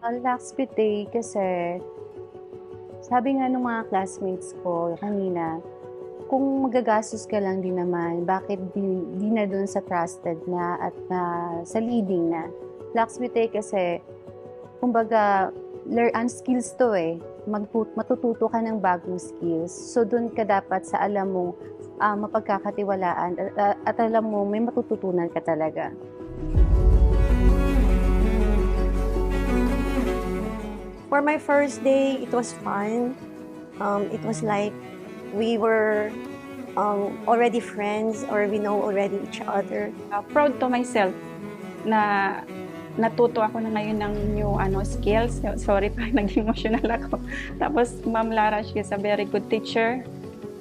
Ang last day kasi, sabi nga nung mga classmates ko kanina, kung magagastos ka lang din naman, bakit di na dun sa trusted na at sa leading na. Blacksmith kasi, kumbaga, skills to eh. Matututo ka ng bagong skills. So dun ka dapat sa alam mong mapagkakatiwalaan at alam mo may matututunan ka talaga. For my first day, it was fun. It was like we were already friends or we know already each other. Proud to myself na natuto ako na ngayon ng new skills. Sorry pa, naging emotional ako. Tapos Ma'am Lara, she is a very good teacher.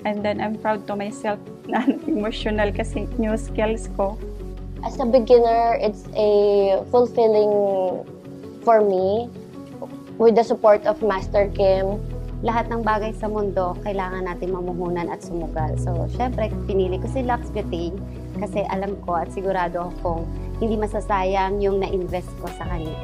And then I'm proud to myself na emotional kasi new skills ko. As a beginner, it's a fulfilling for me with the support of Master Kim. Lahat ng bagay sa mundo, kailangan natin mamuhunan at sumugal. So, syempre, pinili ko si Lux Beauty kasi alam ko at sigurado akong hindi masasayang yung na-invest ko sa kanya.